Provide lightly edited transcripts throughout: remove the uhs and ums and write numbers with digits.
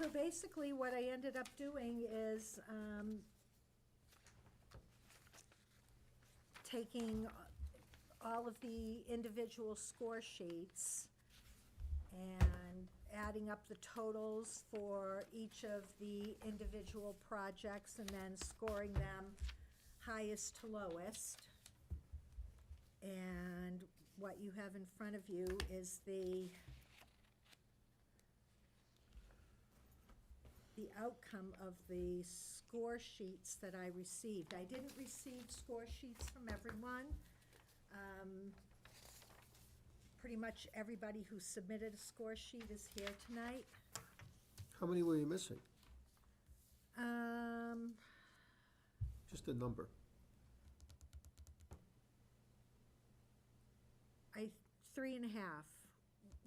So basically, what I ended up doing is taking all of the individual score sheets and adding up the totals for each of the individual projects and then scoring them highest to lowest. And what you have in front of you is the outcome of the score sheets that I received. I didn't receive score sheets from everyone. Pretty much everybody who submitted a score sheet is here tonight. How many were you missing? Um, Just a number. 3.5.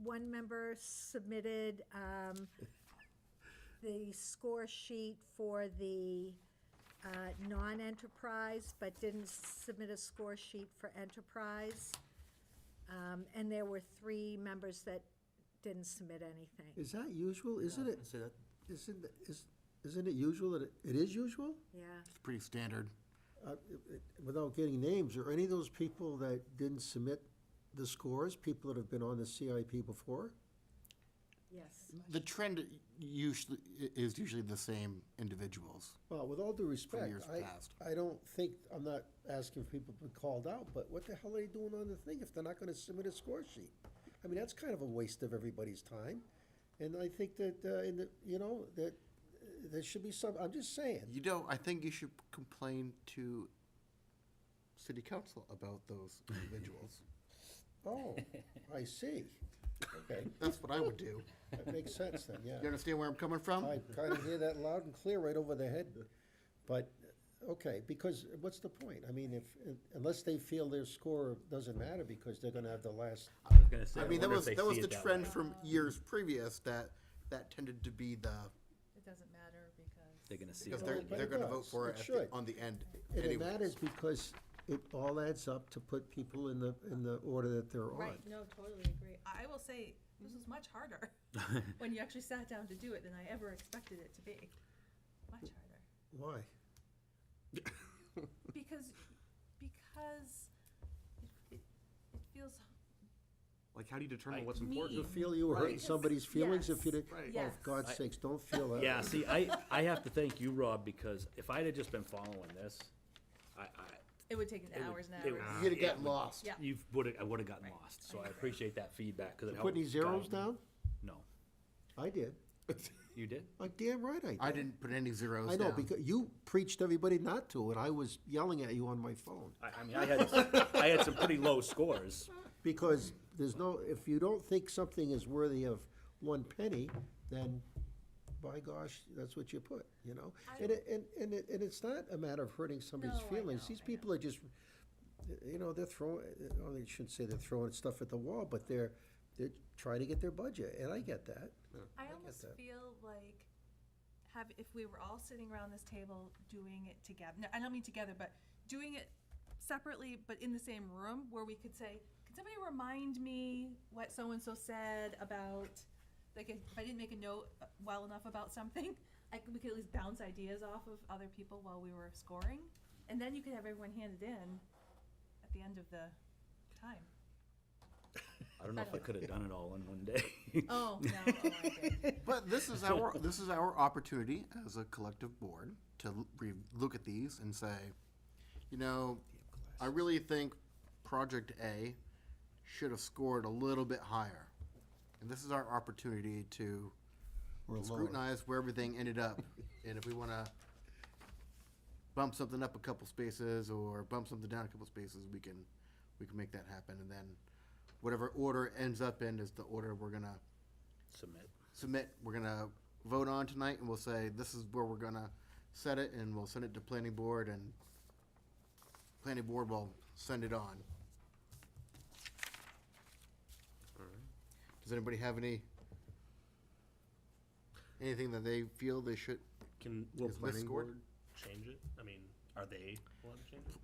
One member submitted, the score sheet for the, non-enterprise, but didn't submit a score sheet for enterprise. And there were 3 members that didn't submit anything. Is that usual? Isn't it, Say that. isn't it usual that it is usual? Yeah. It's pretty standard. Without getting names, are any of those people that didn't submit the scores, people that have been on the CIP before? Yes. The trend is usually the same individuals. Well, with all due respect, years past. I don't think, I'm not asking for people to be called out, but what the hell are they doing on the thing if they're not gonna submit a score sheet? I mean, that's kind of a waste of everybody's time, and I think that, that there should be some, I'm just saying. I think you should complain to city council about those individuals. Oh, I see. Okay, That's what I would do. that makes sense then, yeah. You understand where I'm coming from? I kind of hear that loud and clear right over their head. But, okay, because what's the point? I mean, unless they feel their score doesn't matter because they're gonna have the last, I was gonna say, I I mean, that wonder was if they that was see the it that trend way. from years previous that tended to be the, It doesn't matter because. They're gonna see because it. Well, that but way. they're it gonna vote does. for It it should. on the end and it anyways. matters because it all adds up to put people in the order that they're on. Right, no, totally agree. I will say, this was much harder when you actually sat down to do it than I ever expected it to be. Much harder. Why? Because it feels, Like, how do you determine what's Me. important? You feel you were hurting Right. somebody's feelings if you did? Right. Oh, Yes. for God's I- sakes, don't feel that. Yeah, way. see, I have to thank you, Rob, because if I'd have just been following this, it would take It would- hours and it would- hours. You'd have gotten lost. Yeah. I would've gotten Right. lost, so I appreciate that feedback, cause it You helped. put any zeros guide me. down? No. I did. You did? Damn right I did. I didn't put any zeros I know, down. because you preached everybody not to, and I was yelling at you on my phone. I mean, I had some pretty low scores. Because there's no, if you don't think something is worthy of 1 penny, then by gosh, that's what you put, you know? And it's not a matter of hurting somebody's No, I feelings. know, These I people are just, they're throwing, well, they shouldn't say they're throwing stuff at the wall, but they're trying to get their budget, and I get that. I get almost that. feel like if we were all sitting around this table doing it together, no, I don't mean together, but doing it separately, but in the same room, where we could say, can somebody remind me what so-and-so said about, like, if I didn't make a note well enough about something, we could at least bounce ideas off of other people while we were scoring, and then you could have everyone handed in at the end of the time. I don't know if I could've done it all in one day. Oh, no, I did. But this is our opportunity as a collective board to look at these and say, I really think Project A should have scored a little bit higher. And this is our opportunity to Or lower. scrutinize where everything ended up. And if we want to bump something up a couple spaces or bump something down a couple spaces, we can make that happen. And then whatever order ends up in is the order we're gonna Submit. we're gonna vote on tonight, and we'll say, this is where we're gonna set it, and we'll send it to planning board, and planning board will send it on. Does anybody have anything that they feel they should? Will Is planning misscored? board change it? I mean, are they allowed to change it?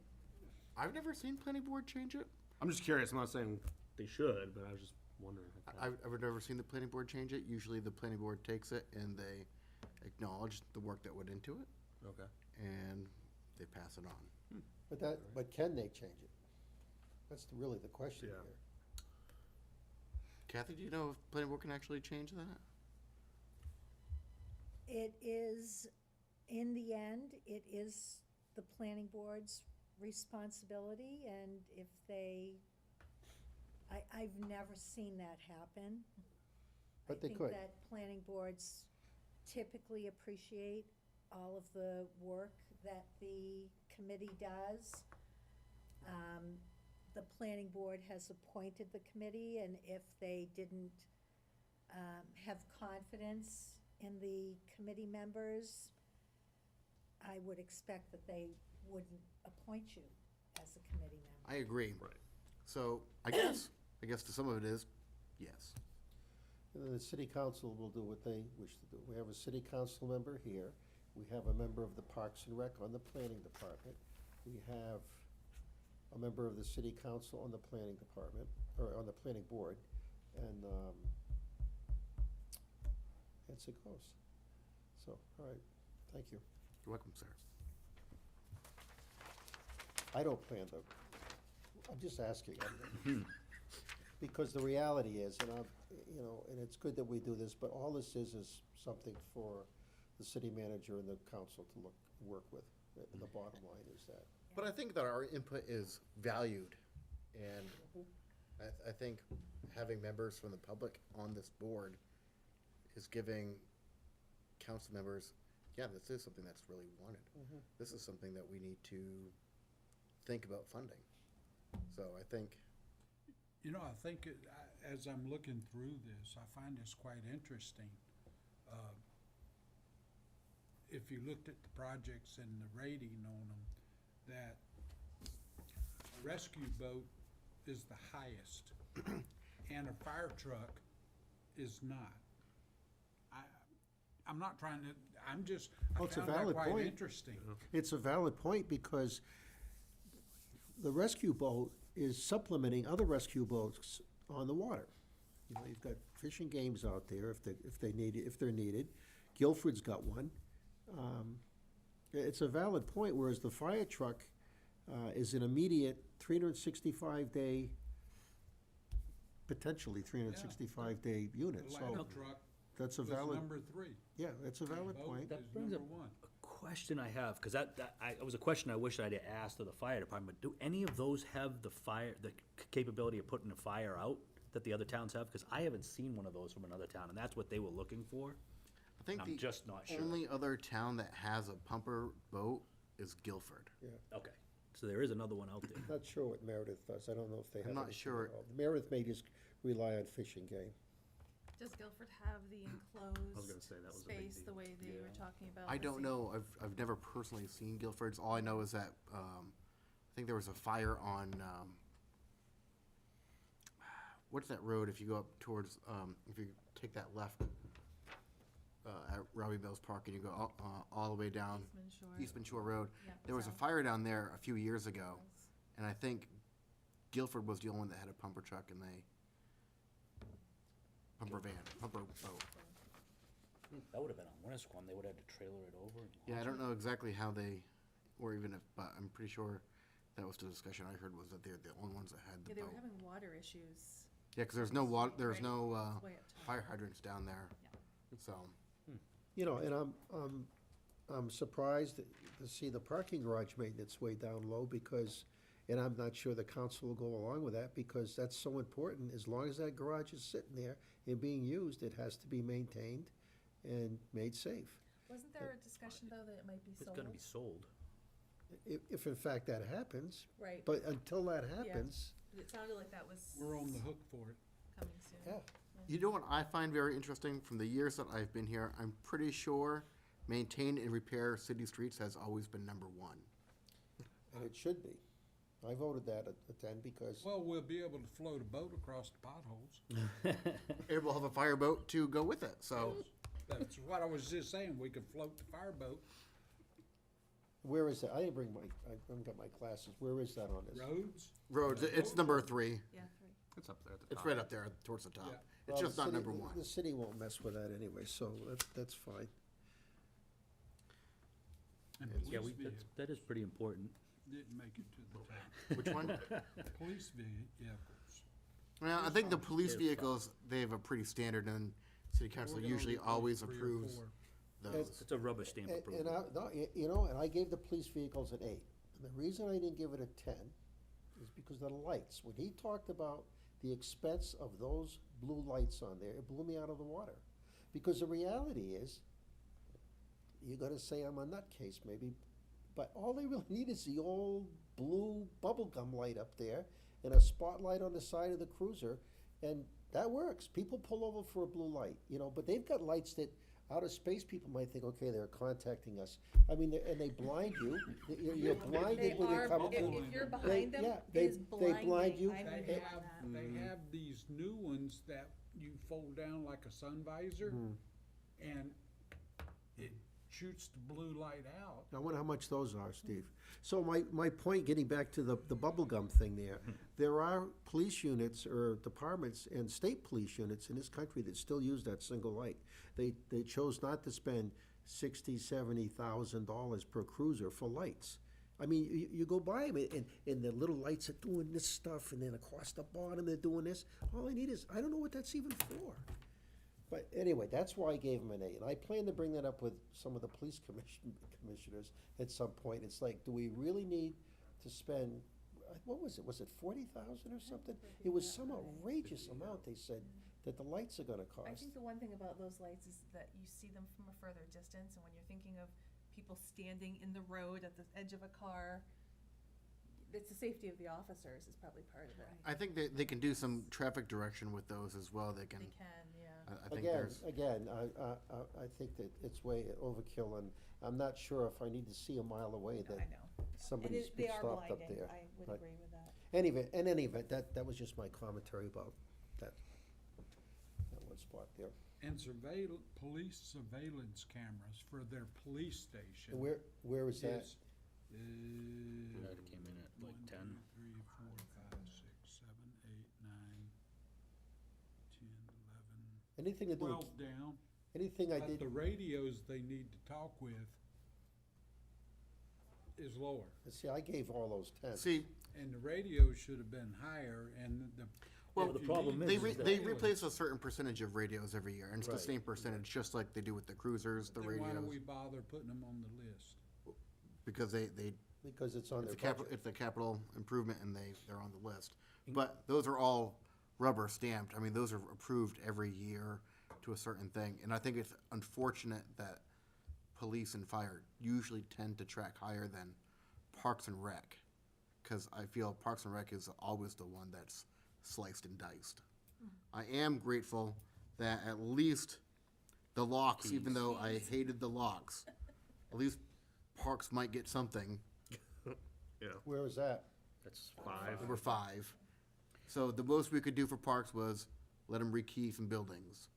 I've never seen planning board change it. I'm just curious. I'm not saying they should, but I was just wondering. if that- I've never seen the planning board change it. Usually the planning board takes it and they acknowledge the work that went into it, Okay. and they pass it on. But can they change it? That's really the question Yeah. here. Kathy, do you know if planning board can actually change that? It is, in the end, it is the planning board's responsibility, and if they, I've never seen that happen. But they I could. think that planning boards typically appreciate all of the work that the committee does. The planning board has appointed the committee, and if they didn't have confidence in the committee members, I would expect that they wouldn't appoint you as a committee member. I agree. Right. So I guess to some of it is, yes. And then the city council will do what they wish to do. We have a city council member here. We have a member of the Parks and Rec on the planning department. We have a member of the city council on the planning department, or on the planning board, and, that's it goes. So, all right, thank you. You're welcome, sir. I don't plan to, I'm just asking. Because the reality is, and I'm, you know, and it's good that we do this, but all this is something for the city manager and the council to work with. And the bottom line is that. But I think that our input is valued, and I think having members from the public on this board is giving council members, yeah, this is something that's really wanted. This is something that we need to think about funding. So I think, You know, I think as I'm looking through this, I find this quite interesting. If you looked at the projects and the rating on them, that a rescue boat is the highest and a fire truck is not. I'm not trying to, I'm just, I Well, it's a found that valid quite point. interesting. It's a valid point because the rescue boat is supplementing other rescue boats on the water. You know, you've got fishing games out there if they're needed. Guilford's got one. It's a valid point, whereas the fire truck is an immediate 365-day, potentially 365-day unit. The So ladder truck that's a was valid, number 3. yeah, that's a valid Boat point. is That brings number up 1. a question I have, because it was a question I wish I'd asked of the fire department. Do any of those have the capability of putting a fire out that the other towns have? Because I haven't seen one of those from another town, and that's what they were looking for. I think I'm the just not sure. only other town that has a pumper boat is Guilford. Okay, so there is another one out there. Not sure what Meredith does. I don't know if they have. I'm not anything sure. at all. Meredith may just rely on fishing game. Does Guilford have the enclosed gonna say, that was a big space the deal. way they were talking about? I the don't same- know, I've never personally seen Guilford's. All I know is that, I think there was a fire on, what's that road if you go up towards, if you take that left, at Robbie Mills Park and you go all the way down Eastman Shore. Eastman Shore Road. Yeah, There was a south. fire down there a few years ago, and I think Guilford was the only one that had a pumper truck and pumper boat. That would have been on Winnisquam, they would have had to trailer it over. and Yeah, I launch don't it. know exactly how they, or even if, but I'm pretty sure that was the discussion I heard, was that they're the only ones that had Yeah, the they were boat. having water issues. Yeah, because there's no water, there's Right. no It's way up top. fire hydrants down there, Yeah. so. You know, and I'm surprised to see the parking garage maintenance way down low because, and I'm not sure the council will go along with that because that's so important. As long as that garage is sitting there and being used, it has to be maintained and made safe. Wasn't there a discussion, though, that it might be It's sold? gonna be sold. If in fact that happens, Right, but until that happens, but it sounded like that was We're on the hook for it. coming soon. yeah. You know what I find very interesting from the years that I've been here? I'm pretty sure maintain and repair city streets has always been number one. And it should be. I voted that at 10 because, Well, we'll be able to float a boat across the potholes. And we'll have a fireboat to go with it, so. That's what I was just saying, we could float the fireboat. where is that? I haven't got my glasses. Where is that on this? Roads, Roads, it's number 3. Yeah, 3. It's up there at the top. It's right up there towards the top. Yeah. It's Well, just the not city- number one. The city won't mess with that anyway, so that's fine. And Yeah, police that is pretty important. didn't make it to the top. Which one? Police vehicles. Well, I think the police There's five. vehicles, they have a pretty standard, and city council We're gonna usually replace always 3 or approves 4. those. It's a rubber stamp And approval. I, no, you know, and I gave the police vehicles an 8. And the reason I didn't give it a 10 is because of the lights. When he talked about the expense of those blue lights on there, it blew me out of the water. Because the reality is, you're gonna say I'm a nutcase maybe, but all they really need is the old blue bubblegum light up there and a spotlight on the side of the cruiser, and that works. People pull over for a blue light, you know, but they've got lights that outer space people might think, okay, they're contacting us. I mean, and they blind you. You're blinded when you come. If you're They- behind them, yeah, it they- is they blind blinding. you. I'm They with you on have, that. they have these new ones that you fold down like a sun visor, and it shoots the blue light out. I wonder how much those are, Steve. So my point, getting back to the bubblegum thing there are police units or departments and state police units in this country that still use that single light. They chose not to spend $60,000-$70,000 per cruiser for lights. I mean, you go by them and the little lights are doing this stuff, and then across the bottom they're doing this. All I need is, I don't know what that's even for. But anyway, that's why I gave him an 8, and I plan to bring that up with some of the police commissioners at some point. It's like, do we really need to spend, what was it 40,000 or something? It was some outrageous amount, they said, that the lights are gonna I cost. think the one thing about those lights is that you see them from a further distance, and when you're thinking of people standing in the road at the edge of a car, it's the safety of the officers is probably part of it. I think they can do some traffic direction with those as well. They can, They can, yeah. I think there's, Again, I think that it's way overkill, and I'm not sure if I need to see a mile away No, that I know. somebody's They been are stopped up blinding, there. I would But agree with that. in any event, that was just my commentary about that one spot there. And police surveillance cameras for their police station. And where is that? That came in at like 10. 1, 2, 3, 4, 5, 6, 7, 8, 9, 10, 11, Anything to do 12 with, down. anything I But did, the radios they need to talk with is lower. see, I gave all those 10. see, And the radios should have been higher, and the. well, if the you problem need they, is that- they replace a certain percentage of radios every year, and it's the Right. same percentage, just like they do with the cruisers, the Then why do we radios, bother putting them on the list? because they, Because it's on it's their a capital, budget. it's a capital improvement, and they're on the list. But those are all rubber stamped. I mean, those are approved every year to a certain thing. And I think it's unfortunate that police and fire usually tend to track higher than Parks and Rec. Because I feel Parks and Rec is always the one that's sliced and diced. I am grateful that at least the locks, even though I hated the locks, at least Parks might get something. Where is that? That's 5. Number 5. So the most we could do for parks was let them rekey some buildings.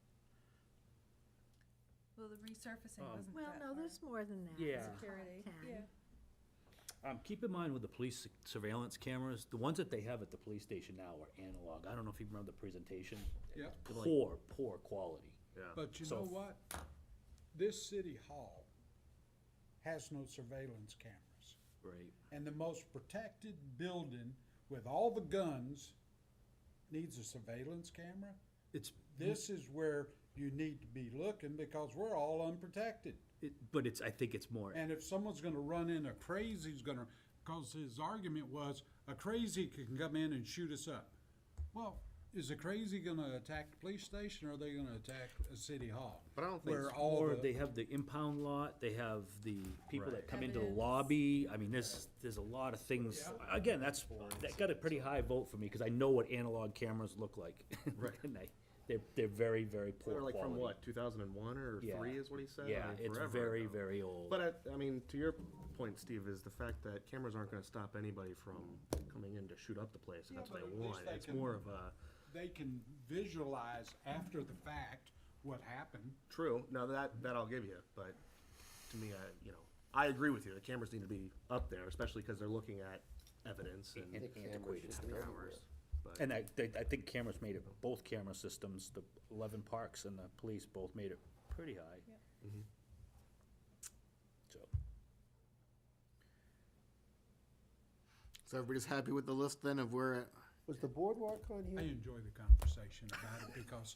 Well, the resurfacing wasn't Well, that no, far. there's more than that. Yeah. Security, 10. yeah. Keep in mind with the police surveillance cameras, the ones that they have at the police station now are analog. I don't know if you remember the presentation. Yep. They're like poor quality. Yeah. But you So know if- what? This city hall has no surveillance cameras. Right. And the most protected building with all the guns needs a surveillance camera. It's, This is where you need to be looking because we're all unprotected. but it's, I think it's more, And if someone's gonna run in, a crazy's gonna, cause his argument was, a crazy can come in and shoot us up. Well, is a crazy gonna attack the police station, or are they gonna attack a city hall? But I don't think Where so. all or the, they have the impound lot, they have the people that Right. come into the Evidence. lobby. I mean, there's a lot of things. Again, that got a pretty high vote for me, because I know what analog cameras look like. Right. And they're very, very poor They're like quality. from what, 2001 or Yeah. 3 is what he said? I Yeah, mean, it's forever very, ago. very old. But I mean, to your point, Steve, is the fact that cameras aren't gonna stop anybody from coming in to shoot up the place if Yeah, that's what but they at least want. they It's can- more of a, they can visualize after the fact what happened. true, now that I'll give you, but to me, I agree with you, the cameras need to be up there, especially because they're looking at evidence and. And antiquated stuff. hours. But And I think cameras made it, both camera systems, the 11 parks and the police both made it pretty high. Yep. Mhm. So, So everybody's happy with the list then of where, Was the boardwalk on I here? enjoy the conversation about it because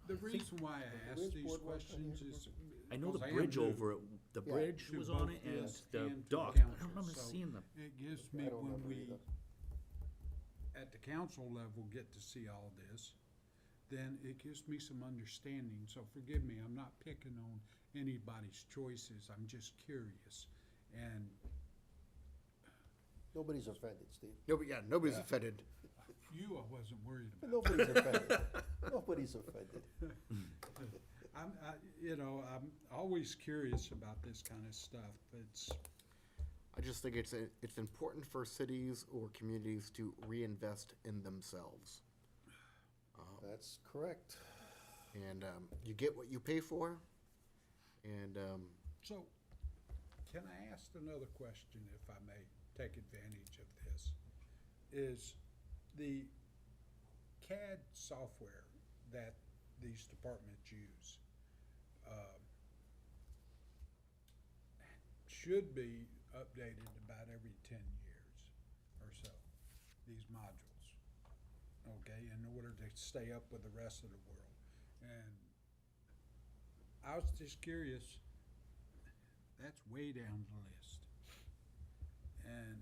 the reason why I ask Where's these boardwalk on questions here? is. I know the because am bridge new over, the Yeah. bridge to was on both it and this the and to dock. council, I don't remember so seeing them. It gives I me, don't when remember we, either. at the council level, get to see all this, then it gives me some understanding. So forgive me, I'm not picking on anybody's choices, I'm just curious. And Nobody's offended, Steve. nobody's offended. you, I wasn't worried about. Nobody's offended. Nobody's offended. I'm always curious about this kind of stuff. I just think it's important for cities or communities to reinvest in themselves. That's correct. And you get what you pay for. And So, can I ask another question, if I may take advantage of this? Is the CAD software that these departments use should be updated about every 10 years or so, these modules, okay, in order to stay up with the rest of the world. And I was just curious, that's way down the list. And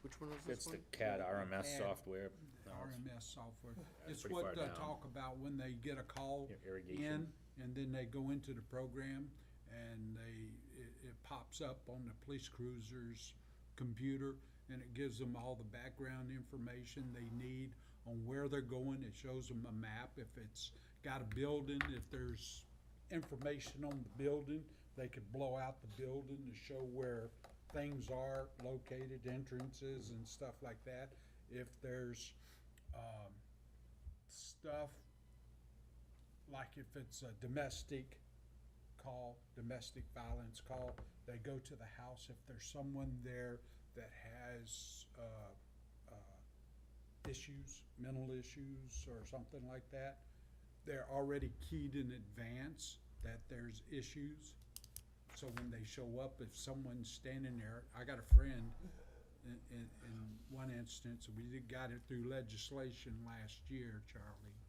which one is this It's one? the CAD RMS CAD. software. RMS software, it's pretty what far they down. talk about when they get a call Irrigation. in, and then they go into the program, and it pops up on the police cruiser's computer, and it gives them all the background information they need on where they're going. It shows them a map. If it's got a building, if there's information on the building, they could blow out the building to show where things are located, entrances and stuff like that. If there's stuff, like if it's a domestic call, domestic violence call, they go to the house. If there's someone there that has issues, mental issues or something like that, they're already keyed in advance that there's issues. So when they show up, if someone's standing there, I got a friend in one instance, we got it through legislation last year, Charlie,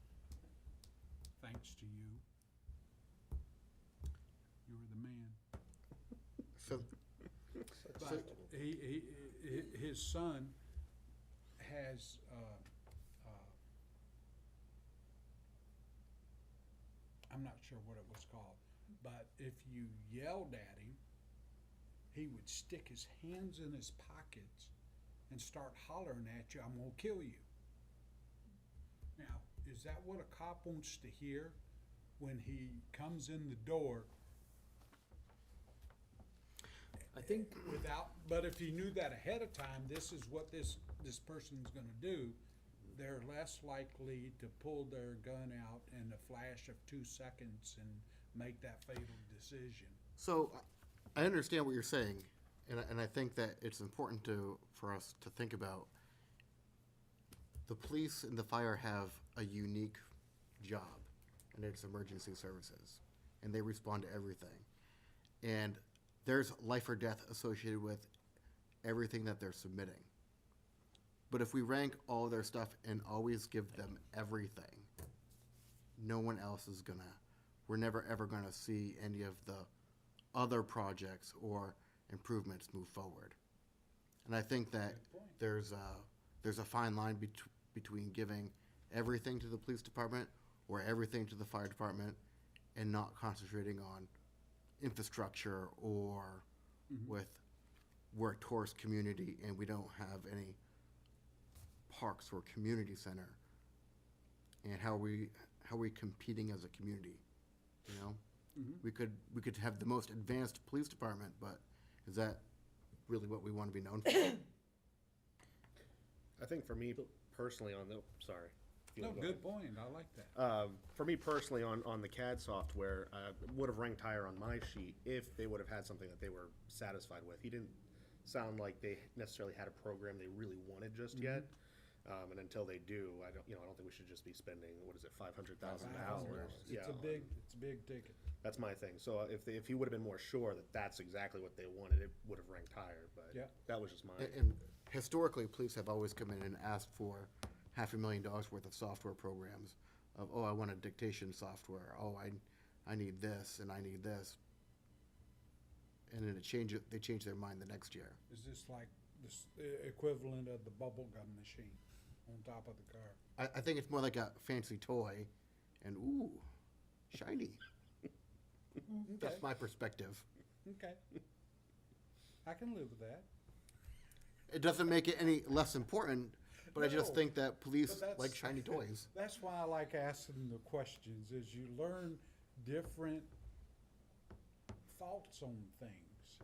thanks to you. You were the man. So, But his son has, I'm not sure what it was called, but if you yelled at him, he would stick his hands in his pockets and start hollering at you, "I'm gonna kill you." Now, is that what a cop wants to hear when he comes in the door? I think But if he knew that ahead of time, this is what this person's gonna do, they're less likely to pull their gun out in a flash of 2 seconds and make that fatal decision. So I understand what you're saying, and I think that it's important for us to think about the police and the fire have a unique job, and it's emergency services, and they respond to everything. And there's life or death associated with everything that they're submitting. But if we rank all their stuff and always give them everything, no one else is we're never ever gonna see any of the other projects or improvements move forward. And I think that there's a fine line between giving everything to the police department or everything to the fire department and not concentrating on infrastructure or we're a tourist community and we don't have any parks or community center. And how are we competing as a community, you know? We could have the most advanced police department, but is that really what we want to be known for? I think for me personally sorry. No, good point, I like that. For me personally, on the CAD software, would have ranked higher on my sheet if they would have had something that they were satisfied with. He didn't sound like they necessarily had a program they really wanted just yet. And until they do, I don't think we should just be spending, what is it, $500,000? Yeah, It's a big ticket. that's my thing. So if he would have been more sure that that's exactly what they wanted, it would have ranked higher, but Yeah. that was just my. And historically, police have always come in and asked for $500,000 worth of software programs of, oh, I want a dictation software, oh, I need this and I need this. And then they change their mind the next year. Is this like the equivalent of the bubble gum machine on top of the car? I think it's more like a fancy toy and, ooh, shiny. That's my perspective. Okay. I can live with that. It doesn't make it any less important, but I just No, think that police but that's- like shiny toys. That's why I like asking the questions, is you learn different thoughts on things.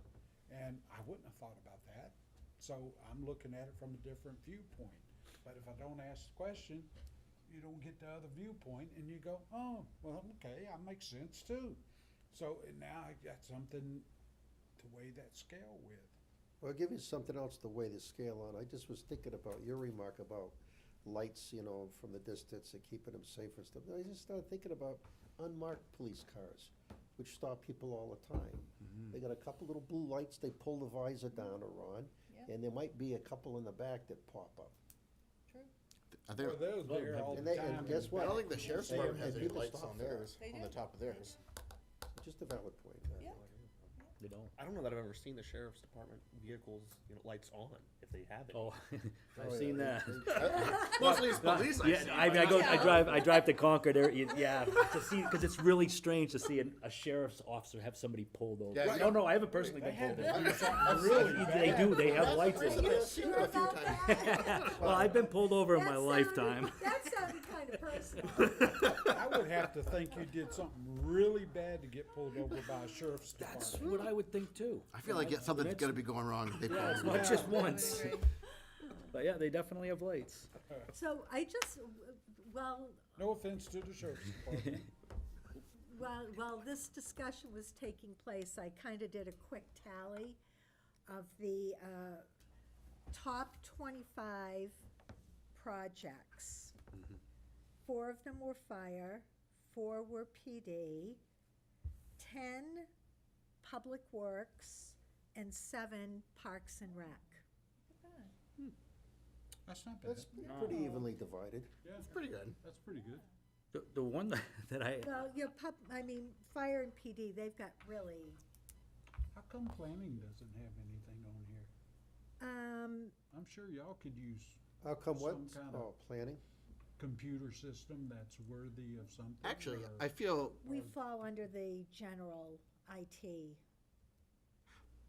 And I wouldn't have thought about that. So I'm looking at it from a different viewpoint. But if I don't ask the question, you don't get the other viewpoint and you go, oh, well, okay, that makes sense too. So and now I got something to weigh that scale with. Well, I'll give you something else to weigh the scale on. I just was thinking about your remark about lights, from the distance and keeping them safe and stuff. I just started thinking about unmarked police cars, which stop people all the time. They got a couple little blue lights, they pull the visor down or on, and there might be a couple in the back that pop up. I think, Well, those there all And the they- time. and guess I what? don't think the sheriff's They- department has and any people lights stop on for that. theirs, They on the do. top of theirs. Just a valid point. Yeah. They don't. I don't know that I've ever seen the sheriff's department vehicles, lights on, if they have it. Oh, I've yeah, seen they- that. Mostly it's police I Yeah, see, I mean, but I drive to Concord, yeah, to see, because it's really strange to see a sheriff's officer have somebody pulled over. Yeah, No, I haven't personally been pulled over. Really They do, they have lights in Are it. you sure about that? Well, I've been pulled over in That my sounded- lifetime. That sounded kind of personal. I would have to think you did something really bad to get pulled over by a sheriff's That's department. what I would think too. I feel like something's gonna be going wrong. If they Yeah, it's pull not over. just once. But yeah, they definitely have lights. So I just, well, No offense to the sheriff's department. while this discussion was taking place, I kind of did a quick tally of the top 25 projects. 4 of them were fire, 4 were PD, 10 public works, and 7 parks and rec. That's not bad. That's pretty evenly divided. Yeah, It's pretty good. that's pretty good. The one that I, Well, fire and PD, they've got really, How come planning doesn't have anything on here? I'm sure y'all could use How come what? Some kind of- Oh, planning? computer system that's worthy of something. Actually, or- I feel, we fall under the general IT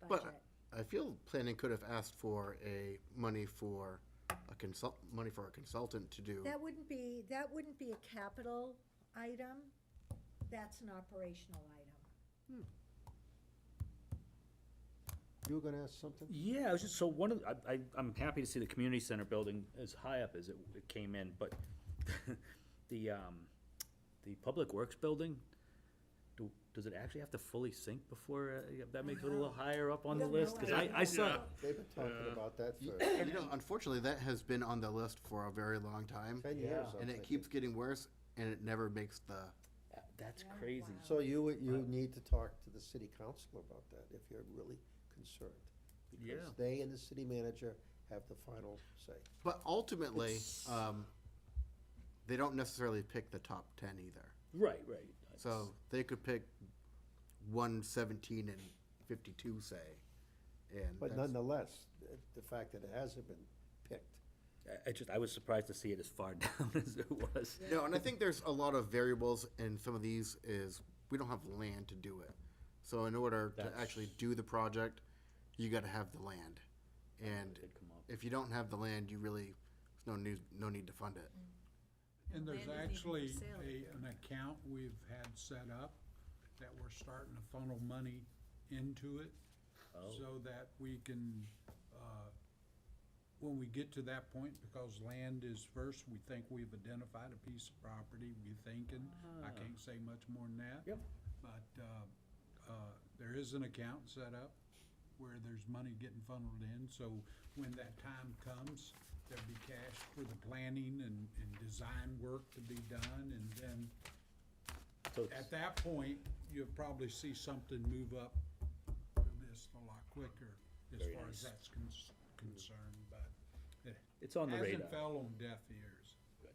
but budget. I feel planning could have asked for money for a consultant to do. That wouldn't be a capital item, that's an operational item. You were gonna ask something? yeah, I was just, so one of, I'm happy to see the community center building as high up as it came in, but the public works building, does it actually have to fully sink before, that makes it a little higher up on the No, list? Cause I saw, They've been talking about that for Unfortunately, that has been on the list for a very long time, 10 years. I'm and it thinking. keeps getting worse, and it never makes the. that's crazy. So you need to talk to the city council about that if you're really concerned. Yeah. Because they and the city manager have the final say. But ultimately, they don't necessarily pick the top 10 either. Right. So they could pick 117 and 52, say, and But that's- nonetheless, the fact that it hasn't been picked. I was surprised to see it as far down as it was. No, and I think there's a lot of variables in some of these is we don't have land to do it. So in order to That's- actually do the project, you gotta have the land. And Did come up. if you don't have the land, you really, there's no need to fund it. And there's Land isn't even for actually sale. an account we've had set up that we're starting to funnel money into it. Oh. So that we can, when we get to that point, because land is first, we think we've identified a piece of property, we're thinking, I can't say much more than that. Yep. But, there is an account set up where there's money getting funneled in, so when that time comes, there'll be cash for the planning and design work to be done, and then So it's- at that point, you'll probably see something move up the list a lot quicker as Very far nice. as that's concerned, but it It's on the radar. hasn't fell on deaf ears. Good.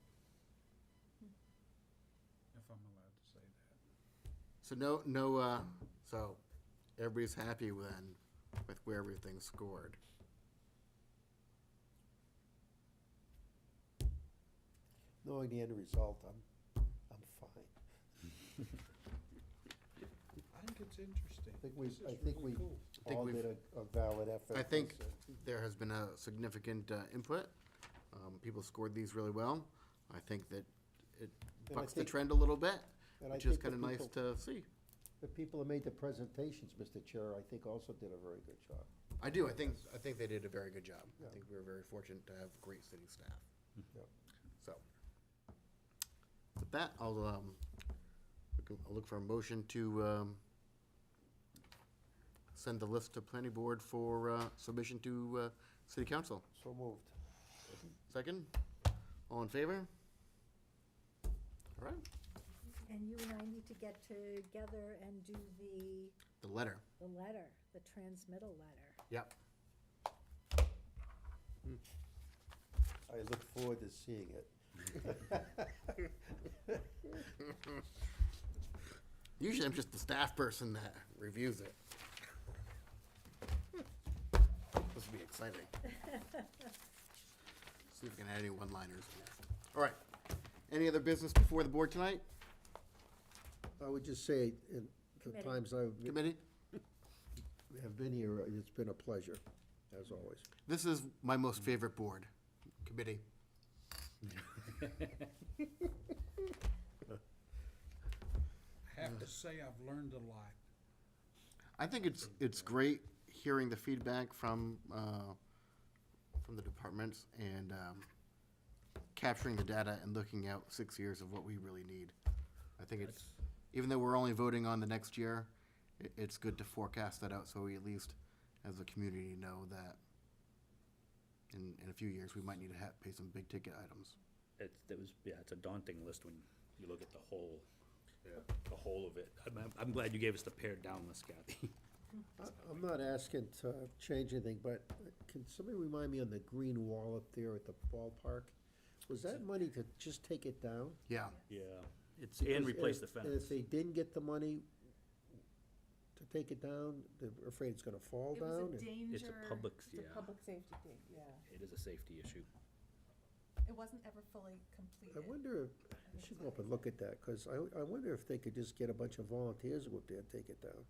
If I'm allowed to say that. So so everybody's happy then with where everything's scored. Knowing the end result, I'm fine. I think it's interesting. I think This is I think really we cool. think all we've- did a valid effort. I think It's, there has been a significant input. People scored these really well. I think that it And I bucks the think- trend a little bit, and I which is think the kind of nice people- to see. The people that made the presentations, Mr. Chair, I think also did a very good job. I do. I think they did a very good job. Yeah. I think we were very fortunate to have great city staff. Yep. So, with that, I'll look for a motion to send the list to planning board for submission to city council. So moved. Second, all in favor? All right, And you and I need to get together and do the the letter. letter, the transmittal letter. Yep. I look forward to seeing it. Usually I'm just the staff person that reviews it. This will be exciting. See if we can add any one-liners. All right. Any other business before the board tonight? I would just say, in the Committee. times I Committee? have been here, it's been a pleasure, as always. This is my most favorite board, committee. I have to say, I've learned a lot. I think it's great hearing the feedback from the departments and capturing the data and looking out 6 years of what we really need. I think it's, even though we're only voting on the next year, it's good to forecast that out so we at least, as a community, know that in a few years, we might need to pay some big ticket items. It's a daunting list when you look at the whole of it. I'm glad you gave us the pared down list, Kathy. I'm not asking to change anything, but can somebody remind me on the green wall up there at the ballpark? Was that money to just take it down? Yeah. Yeah, and replace the And if fence. they didn't get the money to take it down, they're afraid it's gonna fall It down? was a and- danger. It's a public, It's a public safety thing, yeah. It is a safety issue. It wasn't ever fully completed. I wonder, I should go up and look at that, cause I wonder if they could just get a bunch of volunteers to go up there and take it down.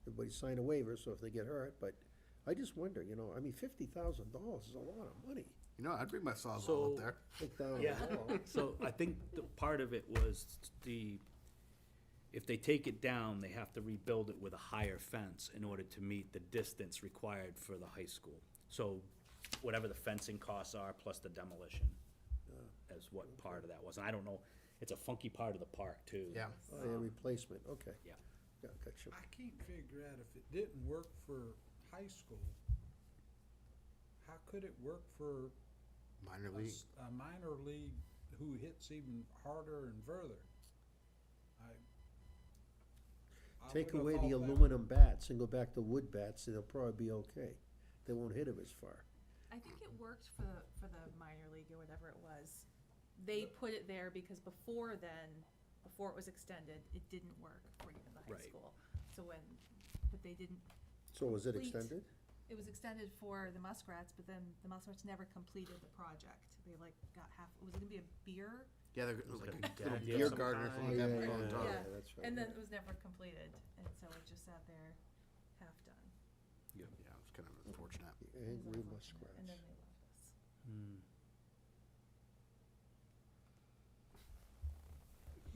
Everybody sign a waiver, so if they get hurt, but I just wonder, I mean, $50,000 is a lot of money. I'd bring my sawzall So- up there. Take down Yeah, the wall. so I think the part of it was if they take it down, they have to rebuild it with a higher fence in order to meet the distance required for the high school. So whatever the fencing costs are, plus the demolition, is what part of that was. And I don't know, it's a funky part of the park too. Yeah. Oh, yeah, replacement, okay. Yeah. Yeah, gotcha. I can't figure out if it didn't work for high school, how could it work for Minor a league. a minor league who hits even harder and further? I Take would've away the thought that- aluminum bats and go back to wood bats, and they'll probably be okay. They won't hit them as far. I think it worked for the minor league or whatever it was. They put it there because before it was extended, it didn't work for even the high Right. school. So but they didn't, So was it Complete. extended? it was extended for the Muskrats, but then the Muskrats never completed the project. They got half, was it gonna be a beer? Yeah, there was like a Like a little dad beer dip garden or sometime. something like that Yeah, on top. Yeah. That's right. And then it was never completed, and so it just sat there, half done. Yeah, it's kind of unfortunate. The It was Angry unfortunate. muskrats. And then they left us.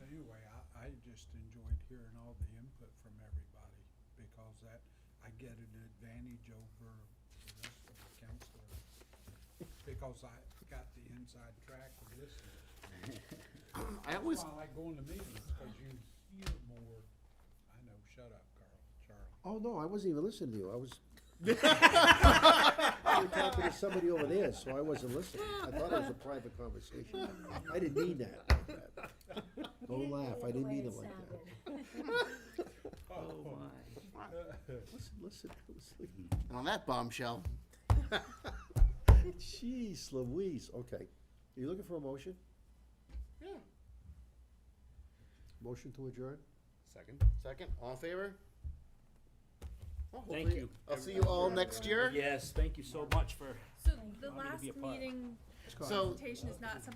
Anyway, I just enjoyed hearing all the input from everybody, because I get an advantage over the rest of the council, because I got the inside track of listening. I always, That's why I like going to meetings, because you hear more. I know, shut up, Charlie. Oh, no, I wasn't even listening to you. I was. You were talking to was somebody over there, so I wasn't listening. I thought it was a private conversation. I didn't mean that. Don't laugh, I didn't mean it like that. Oh, my. Listen. And on that bombshell, Jeez Louise, okay. Are you looking for a motion? yeah. Motion to adjourn? Second. Second, all in favor? Well, Thank hopefully you. I'll see you all next year. Yes, thank you so much for, So the allowing me to last be a part. meeting So, presentation is not something